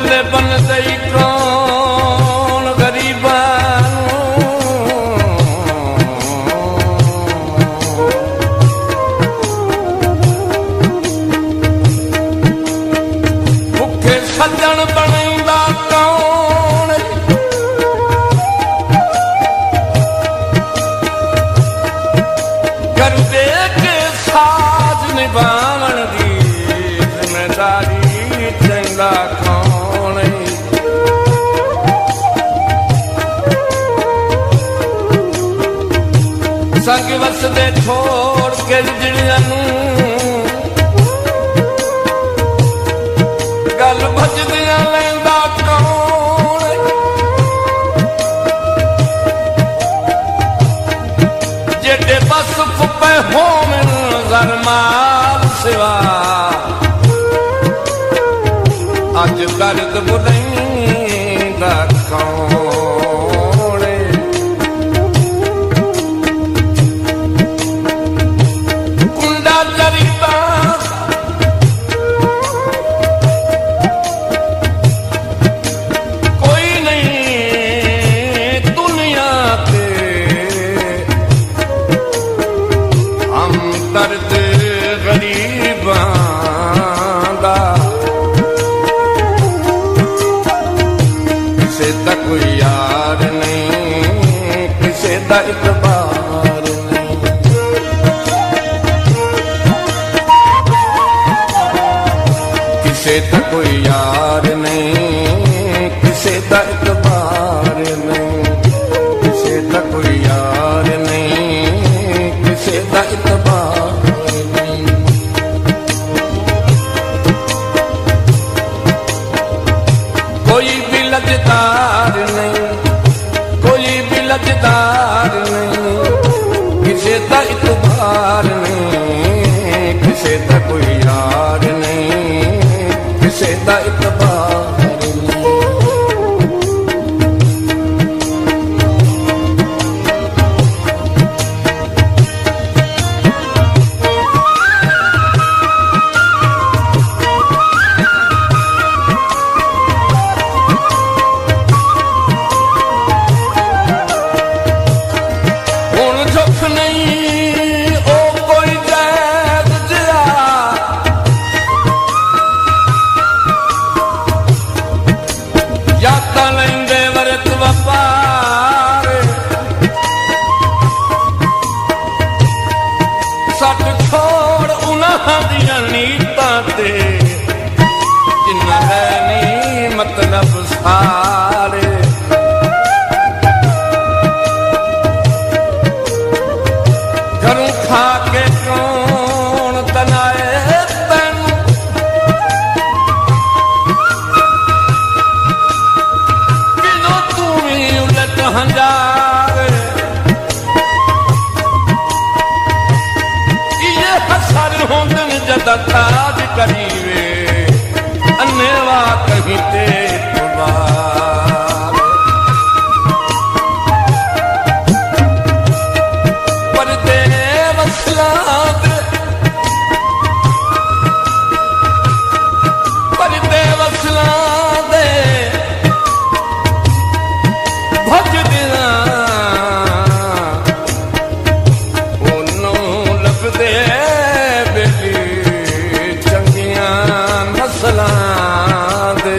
चूल्हे बन दई कौन गरीबां भुखे सज्जन बनैंदा कौन कर दे के साथ निभावण दी जिम्मेदारी चंदा कौन संग वसदे छोड़ के जिणियां नूं गल भजदियां लैंदा कौन जेडे बस फुप्पे होवन घर माल सिवा अज दर्द बुलैंदा कौन कुंडा चरिता कोई नहीं दुनिया पे हम दर्द गरीबां दा किसे दा कोई यार नहीं किसे दा इतबार नहीं किसे दा कोई यार नहीं किसे दा इतबार नहीं किसे दा कोई यार नहीं किसे दा इतबार नहीं कोई भी लजदार नहीं कोई भी लजदार नहीं किसे दा इतबार नहीं किसे दा कोई यार नहीं किसे दा इतबार नहीं हुण सुख नहीं ओ कोई जैद जिया यादां लैंदे वरत वपार सट छोड़ उन्हां दियां नीतां ते जिन्ना है नी मतलब सारे घरों खा के कौन तनाए तैनूं किलो तू भी उलट हंजारे ये हसर होंदन जदा ताज करीवे अन्नेवा कहीं ते तुबार पर दे वसला दे पर दे वसला दे भज दिना ओनों लभदे बेली चंगियां नस्लां दे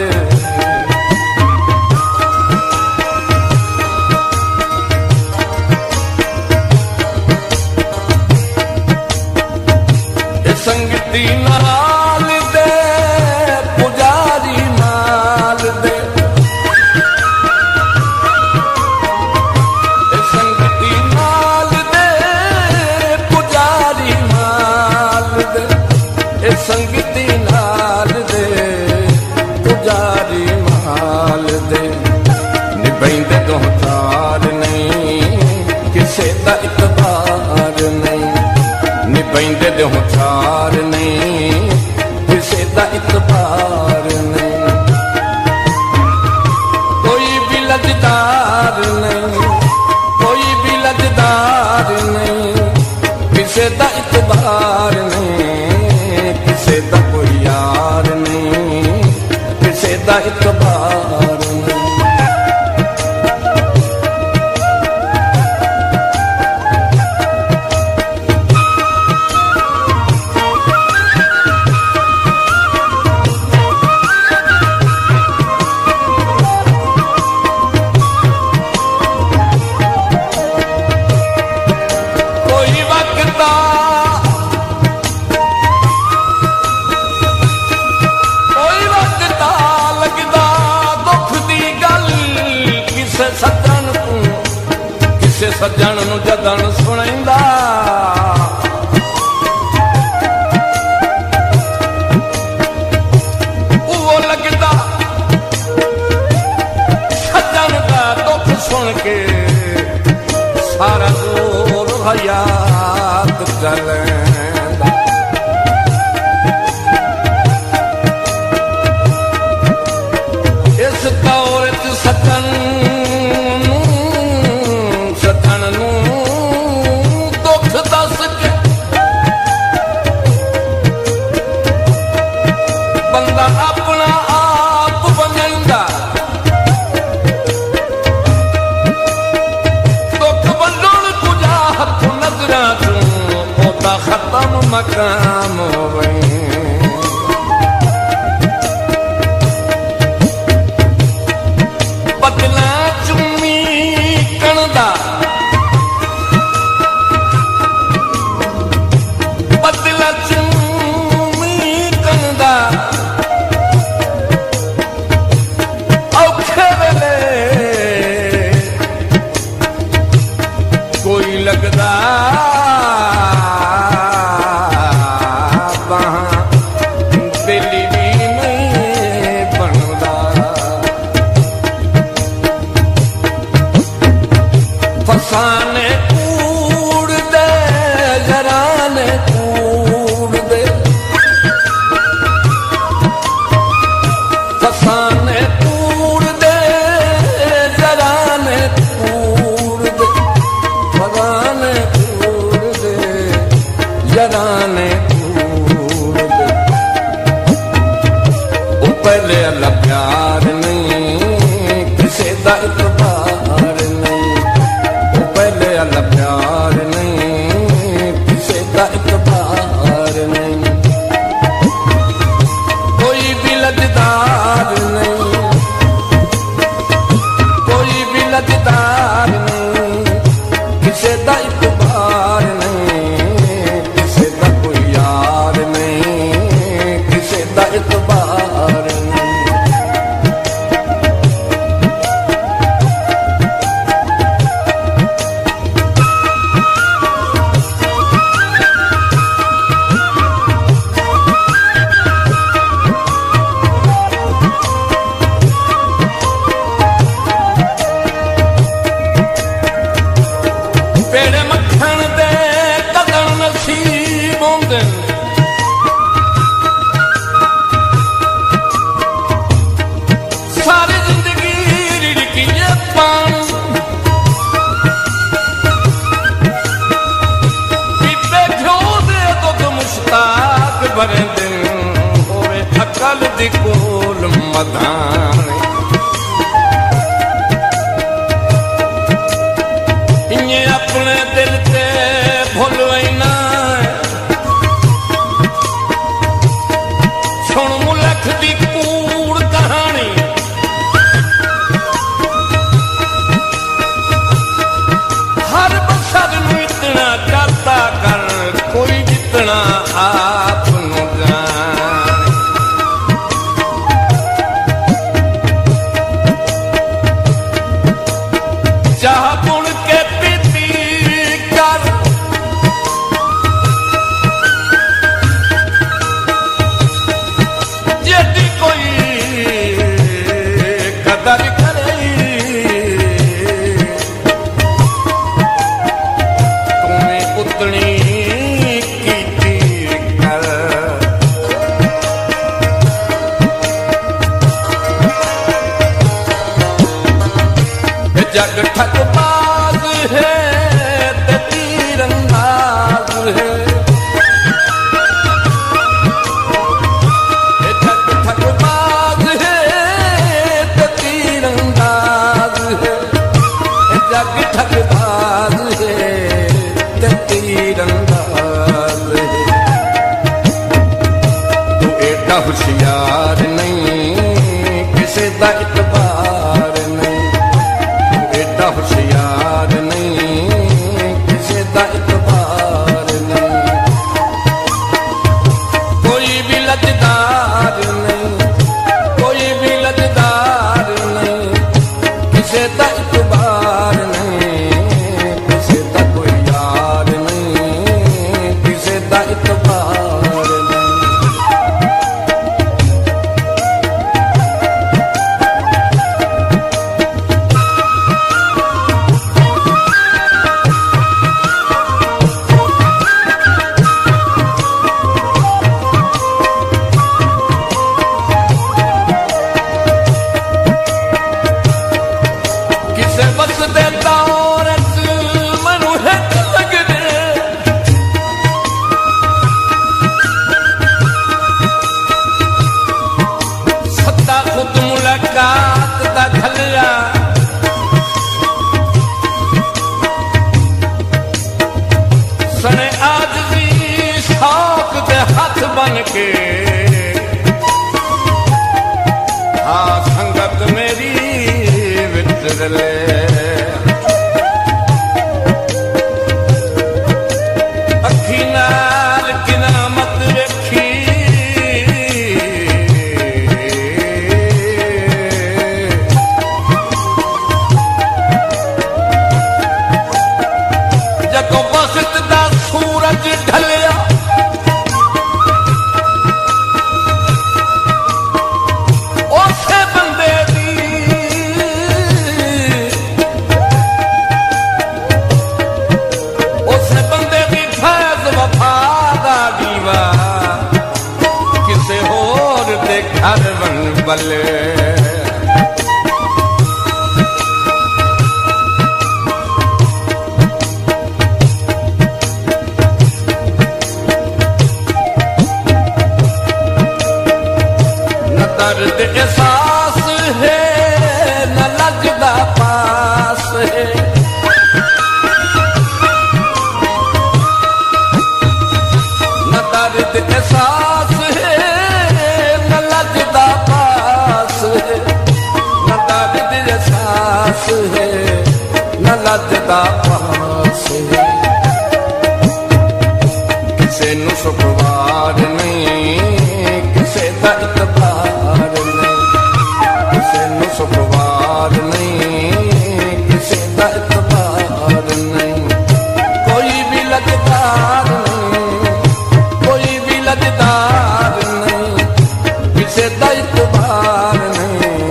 संगती नाल दे पुजारी माल दे संगती नाल दे पुजारी माल दे संगती नाल दे पुजारी माल दे निभैंदे दोहतार नहीं किसे दा इतबार नहीं निभैंदे दोहतार नहीं किसे दा इतबार नहीं कोई भी लजदार नहीं कोई भी लजदार नहीं किसे दा इतबार नहीं किसे दा कोई यार नहीं किसे दा इतबार नहीं। सज्जन नूं जदन सुणैंदा वो लगदा सज्जन दा दुख सुन के सारा जोर हयात चलैंदा। इस दौर च सज्जन अपना आप बनैंदा दुख वंडण कुजा हथ नजरां चों ओदा खत्म मकाम होवैं। बदला चुम्मी कणदा बदला चुम्मी कणदा लगदा वहां दिल भी नहीं बनदा। फसाने कूड़ दे जराने कूड़ दे फसाने कूड़ दे जराने कूड़ दे फराने कूड़ दे जराने कूड़ दे। वो पहले अल्लाह प्यार नहीं किसे दा इतबार नहीं। वो पहले अल्लाह प्यार नहीं किसे दा इतबार नहीं। कोई भी लजदार नहीं कोई भी लजदार नहीं किसे दा इतबार नहीं। किसे दा कोई यार नहीं किसे दा इतबार नहीं। पेड़े मक्खन दे कदम नसीब होंदे सारी जिंदगी रिड़किए पानी पीते घ्यो दे दुध मुश्ताक भरे दिन होवे अकल दी कोल मधानी। अपने दिल ते भुलवैना सुन मुलख दी कूड़ कहानी। हर बसर नूं इतना करता कर कोई जितना आप नूं जाने। चाह पुण के कोई एडा होशियार नहीं किसे दा इतबार नहीं, एडा होशियार नहीं किसे दा इतबार नहीं, कोई भी लजदार नहीं, कोई भी लजदार नहीं किसे दा इतबार नहीं, किसे दा कोई यार नहीं किसे दा इतबार नहीं। किसे बस देता औरत मनु है लगने, सत्ता खुद मुलाकात दा घलिया, सने आज भी शौक दे हाथ बन के, हाँ संगत मेरी वितरले, अखी नाल किनामत वेखी, जदों बख्त दा सूरज ढलिया, उसे बंदे दी उसे बंदे दी फैज़ वफा दा दीवा किसे होर दे घर वन बले, न दर्द एहसास है न लगदा पास है, न दर्द एहसास है न लगदा पास है, न दर्द एहसास है न लगदा पास है, किसे नु सुखवार नहीं किसे दा इतबार नहीं, किसे नु सुखवार नहीं किसे दा इतबार नहीं, कोई भी लजदार नहीं, कोई भी लजदार नहीं किसे दा इतबार नहीं,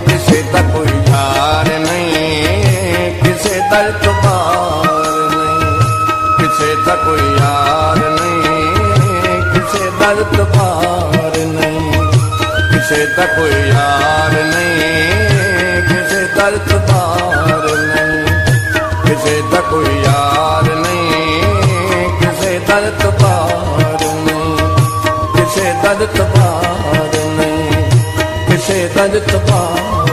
किसे दा कोई यार नहीं किसे दा इतबार नहीं, किसे दा कोई यार नहीं किसे दा इतबार नहीं, किसे दा कोई यार नहीं किसे दा इतबार नहीं, किसे दा कोई यार नहीं किसे दा इतबार नहीं, किसे दा इतबार नहीं किसे दा इतबार